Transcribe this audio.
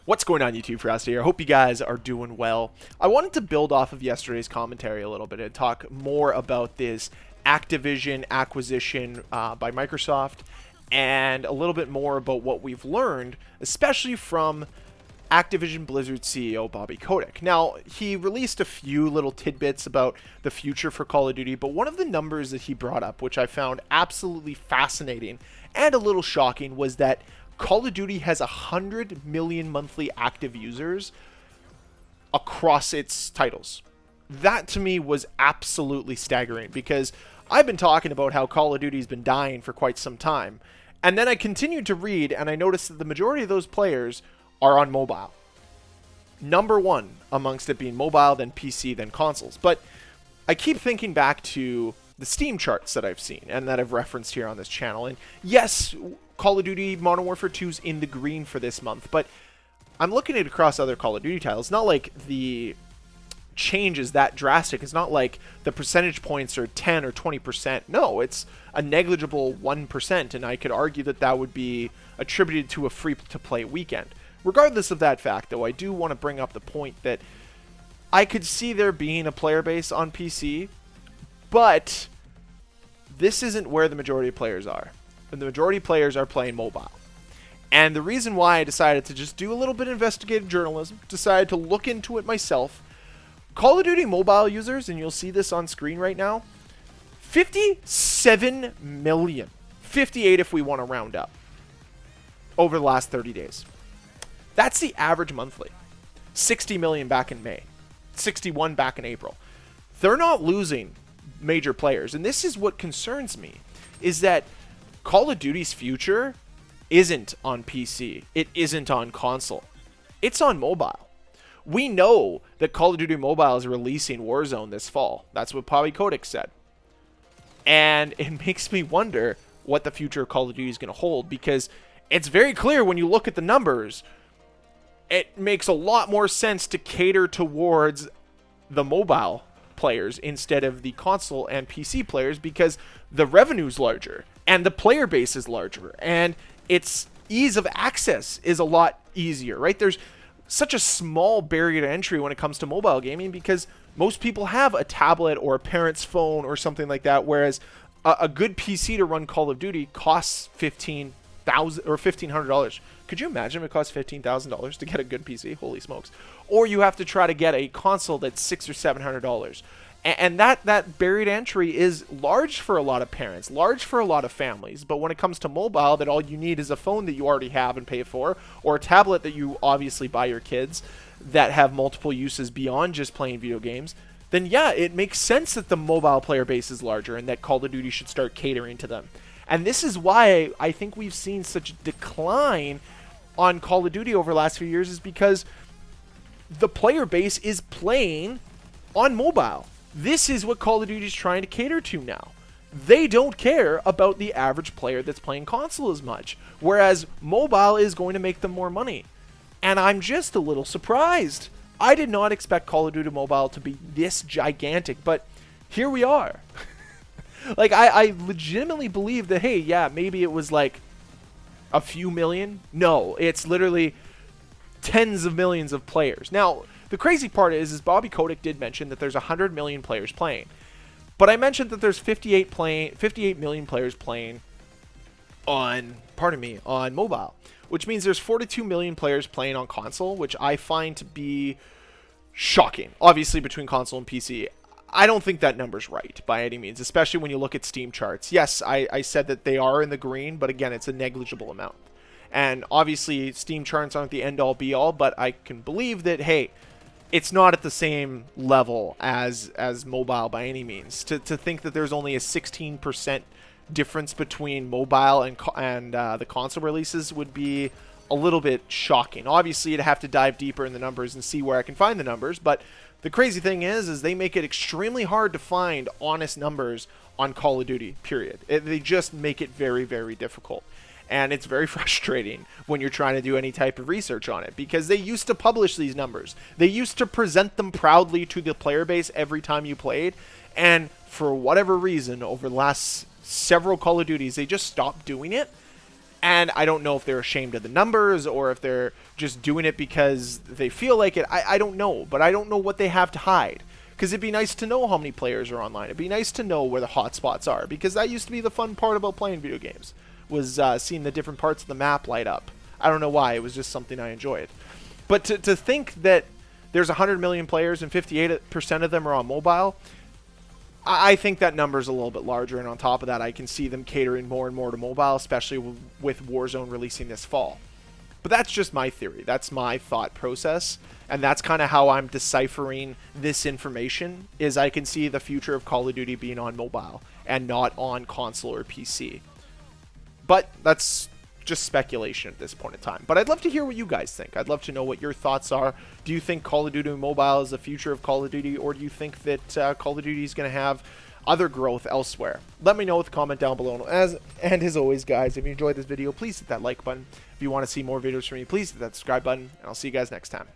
What's going on, YouTube? Ferocity here. I hope you guys are doing well. I wanted to build off of yesterday's commentary a little bit and talk more about this Activision acquisition by Microsoft and a little bit more about what we've learned, especially from Activision Blizzard CEO Bobby Kotick. Now, he released a few little tidbits about the future for Call of Duty, but one of the numbers that he brought up, which I found absolutely fascinating and a little shocking, was that Call of Duty has 100 million monthly active users across its titles. That to me was absolutely staggering, because I've been talking about how Call of Duty's been dying for quite some time. And then I continued to read, and I noticed that the majority of those players are on mobile. Number one amongst it being mobile, then PC, then consoles. But I keep thinking back to the Steam charts that I've seen and that I've referenced here on this channel. And yes, Call of Duty Modern Warfare 2's in the green for this month, but I'm looking at across other Call of Duty titles. It's not like the change is that drastic. It's not like the percentage points are 10 or 20%. No, it's a negligible 1%, and I could argue that that would be attributed to a free-to-play weekend. Regardless of that fact, though, I do want to bring up the point that I could see there being a player base on PC, but this isn't where the majority of players are. And the majority of players are playing mobile. And the reason why I decided to just do a little bit of investigative journalism, decided to look into it myself, Call of Duty mobile users, and you'll see this on screen right now, 57 million. 58 if we want to round up, over the last 30 days. That's the average monthly. 60 million back in May. 61 back in April. They're not losing major players. And this is what concerns me, is that Call of Duty's future isn't on PC. It isn't on console. It's on mobile. We know that Call of Duty Mobile is releasing Warzone this fall. That's what Bobby Kotick said. And it makes me wonder what the future of Call of Duty is going to hold, because it's very clear when you look at the numbers, it makes a lot more sense to cater towards the mobile players instead of the console and PC players, because the revenue's larger and the player base is larger and its ease of access is a lot easier, right? There's such a small barrier to entry when it comes to mobile gaming, because most people have a tablet or a parent's phone or something like that, whereas a good PC to run Call of Duty costs $15,000 or $1,500. Could you imagine if it costs $15,000 to get a good PC? Holy smokes. Or you have to try to get a console that's $600 or $700. And that barrier to entry is large for a lot of parents, large for a lot of families. But when it comes to mobile, that all you need is a phone that you already have and pay for, or a tablet that you obviously buy your kids that have multiple uses beyond just playing video games, then yeah, it makes sense that the mobile player base is larger and that Call of Duty should start catering to them. And this is why I think we've seen such a decline on Call of Duty over the last few years, is because the player base is playing on mobile. This is what Call of Duty is trying to cater to now. They don't care about the average player that's playing console as much, whereas mobile is going to make them more money. And I'm just a little surprised. I did not expect Call of Duty Mobile to be this gigantic, but here we are. Like, I legitimately believe that, hey, yeah, maybe it was like a few million. No, it's literally tens of millions of players. Now, the crazy part is Bobby Kotick did mention that there's 100 million players playing. But I mentioned that there's 58 million players playing on mobile, which means there's 42 million players playing on console, which I find to be shocking. Obviously, between console and PC, I don't think that number's right by any means, especially when you look at Steam charts. Yes, I said that they are in the green, but again, it's a negligible amount. And obviously, Steam charts aren't the end-all be-all, but I can believe that, hey, it's not at the same level as mobile by any means. To think that there's only a 16% difference between mobile and the console releases would be a little bit shocking. Obviously, you'd have to dive deeper in the numbers and see where I can find the numbers, but the crazy thing is they make it extremely hard to find honest numbers on Call of Duty, period. They just make it very, very difficult. And it's very frustrating when you're trying to do any type of research on it, because they used to publish these numbers. They used to present them proudly to the player base every time you played. And for whatever reason, over the last several Call of Duties, they just stopped doing it. And I don't know if they're ashamed of the numbers or if they're just doing it because they feel like it. I don't know, but I don't know what they have to hide. Because it'd be nice to know how many players are online. It'd be nice to know where the hotspots are, because that used to be the fun part about playing video games, was seeing the different parts of the map light up. I don't know why. It was just something I enjoyed. But to think that there's 100 million players and 58% of them are on mobile, I think that number is a little bit larger, and on top of that, I can see them catering more and more to mobile, especially with Warzone releasing this fall. But that's just my theory. That's my thought process, and that's kind of how I'm deciphering this information, is I can see the future of Call of Duty being on mobile and not on console or PC. But that's just speculation at this point in time. But I'd love to hear what you guys think. I'd love to know what your thoughts are. Do you think Call of Duty Mobile is the future of Call of Duty, or do you think that Call of Duty is going to have other growth elsewhere? Let me know with a comment down below. And as always, guys, if you enjoyed this video, please hit that like button. If you want to see more videos from me, please hit that subscribe button, and I'll see you guys next time.